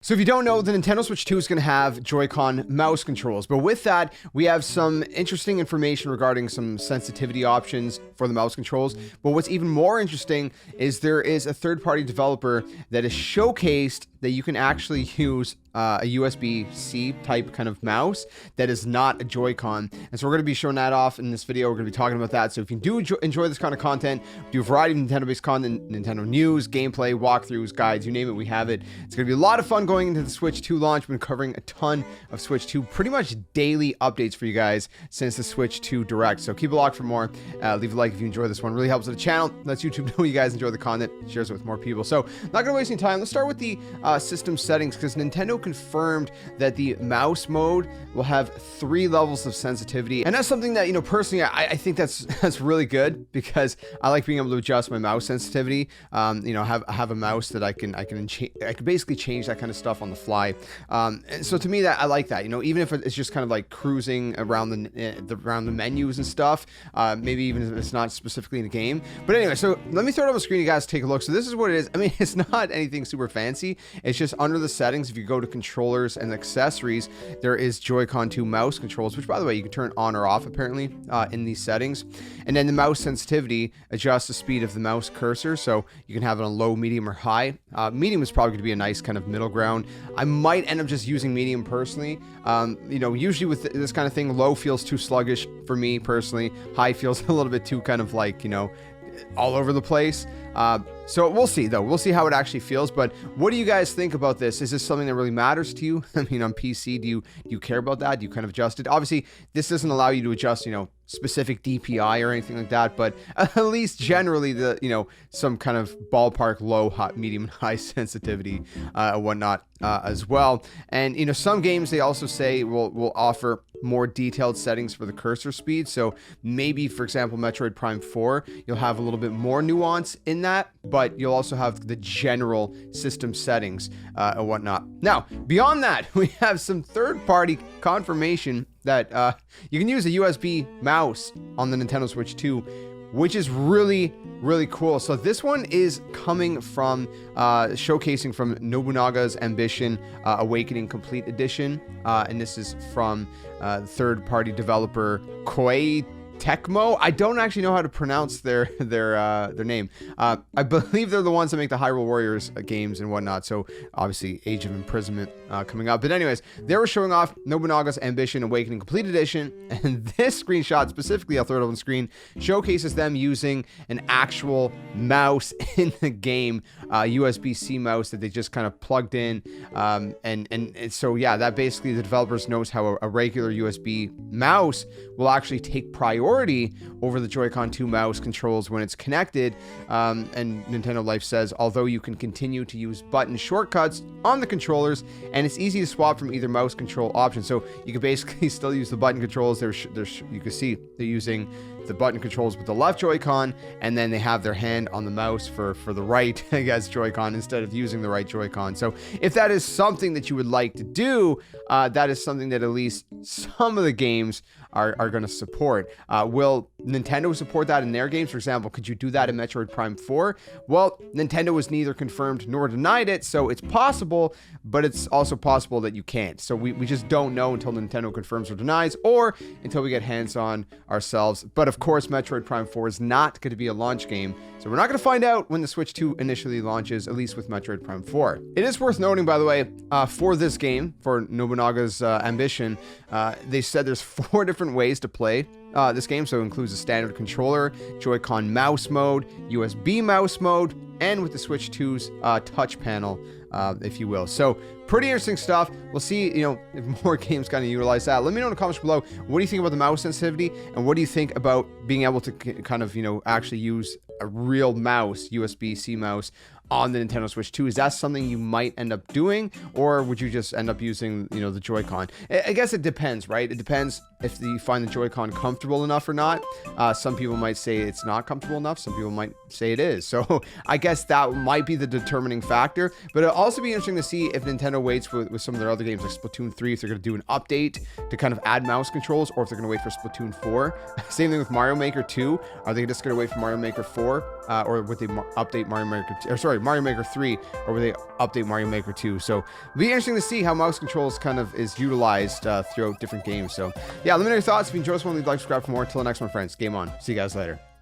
So if you don't know, the Nintendo Switch 2 is going to have Joy-Con mouse controls. But with that, we have some interesting information regarding some sensitivity options for the mouse controls. But what's even more interesting is there is a third-party developer that has showcased that you can actually use a USB-C type kind of mouse that is not a Joy-Con. And so we're going to be showing that off in this video. We're going to be talking about that. So if you do enjoy this kind of content, we do a variety of Nintendo-based content, Nintendo news, gameplay, walkthroughs, guides, you name it, we have it. It's going to be a lot of fun going into the Switch 2 launch. We've been covering a ton of Switch 2, pretty much daily updates for you guys since the Switch 2 Direct. So keep it locked for more. Leave a like if you enjoy this one. It really helps the channel. Lets YouTube know you guys enjoy the content. Shares it with more people. So not going to waste any time. Let's start with the system settings, because Nintendo confirmed that the mouse mode will have 3 levels of sensitivity, and that's something that, you know, personally I think that's really good, because I like being able to adjust my mouse sensitivity. You know, have a mouse that I can basically change that kind of stuff on the fly. And so to me, that I like that, you know, even if it's just kind of like cruising around the menus and stuff, maybe even if it's not specifically in the game. But anyway, so let me throw it on the screen, you guys take a look. So this is what it is. I mean, it's not anything super fancy. It's just under the settings. If you go to controllers and accessories, there is Joy-Con 2 mouse controls, which, by the way, you can turn on or off apparently in these settings. And then the mouse sensitivity adjusts the speed of the mouse cursor, so you can have it on low, medium, or high. Medium is probably going to be a nice kind of middle ground. I might end up just using medium personally. You know, usually with this kind of thing, low feels too sluggish for me personally. High feels a little bit too kind of like, you know, all over the place. So we'll see, though. We'll see how it actually feels. But what do you guys think about this? Is this something that really matters to you? I mean, on PC, do you care about that? Do you kind of adjust it? Obviously, this doesn't allow you to adjust, you know, specific DPI or anything like that, but at least generally the, you know, some kind of ballpark low, hot, medium, and high sensitivity and whatnot as well. And, you know, some games they also say will offer more detailed settings for the cursor speed. So maybe, for example, Metroid Prime 4, you'll have a little bit more nuance in that, but you'll also have the general system settings and whatnot. Now, beyond that, we have some third-party confirmation that you can use a USB mouse on the Nintendo Switch 2, which is really, really cool. So this one is coming from showcasing from Nobunaga's Ambition Awakening Complete Edition, and this is from third-party developer Koei Tecmo. I don't actually know how to pronounce their name. I believe they're the ones that make the Hyrule Warriors games and whatnot. So obviously Age of Imprisonment coming up. But anyways, they were showing off Nobunaga's Ambition Awakening Complete Edition, and this screenshot specifically, I'll throw it on the screen, showcases them using an actual mouse in the game, USB-C mouse that they just kind of plugged in. And so yeah, that basically the developers knows how a regular USB mouse will actually take priority over the Joy-Con 2 mouse controls when it's connected. And Nintendo Life says, although you can continue to use button shortcuts on the controllers, and it's easy to swap from either mouse control option. So you can basically still use the button controls. You can see they're using the button controls with the left Joy-Con, and then they have their hand on the mouse for the right, I guess, Joy-Con instead of using the right Joy-Con. So if that is something that you would like to do, that is something that at least some of the games are going to support. Will Nintendo support that in their games? For example, could you do that in Metroid Prime 4? Well, Nintendo was neither confirmed nor denied it, so it's possible, but it's also possible that you can't. So we just don't know until Nintendo confirms or denies, or until we get hands-on ourselves. But of course, Metroid Prime 4 is not going to be a launch game, so we're not going to find out when the Switch 2 initially launches, at least with Metroid Prime 4. It is worth noting, by the way, for this game, for Nobunaga's Ambition, they said there's 4 different ways to play this game. So it includes a standard controller, Joy-Con mouse mode, USB mouse mode, and with the Switch 2's touch panel, if you will. So pretty interesting stuff. We'll see, you know, if more games kind of utilize that. Let me know in the comments below, what do you think about the mouse sensitivity, and what do you think about being able to kind of, you know, actually use a real mouse, USB-C mouse, on the Nintendo Switch 2? Is that something you might end up doing, or would you just end up using, you know, the Joy-Con? I guess it depends, right? It depends if you find the Joy-Con comfortable enough or not. Some people might say it's not comfortable enough. Some people might say it is. So I guess that might be the determining factor. But it'll also be interesting to see if Nintendo waits with some of their other games like Splatoon 3, if they're going to do an update to kind of add mouse controls, or if they're going to wait for Splatoon 4. Same thing with Mario Maker 2. Are they just going to wait for Mario Maker 4 or would they update Mario Maker 2, or sorry, Mario Maker 3, or would they update Mario Maker 2? So it'll be interesting to see how mouse controls kind of is utilized throughout different games. So yeah, let me know your thoughts. If you enjoyed this one, leave a like, subscribe for more. Until the next one, friends, game on. See you guys later.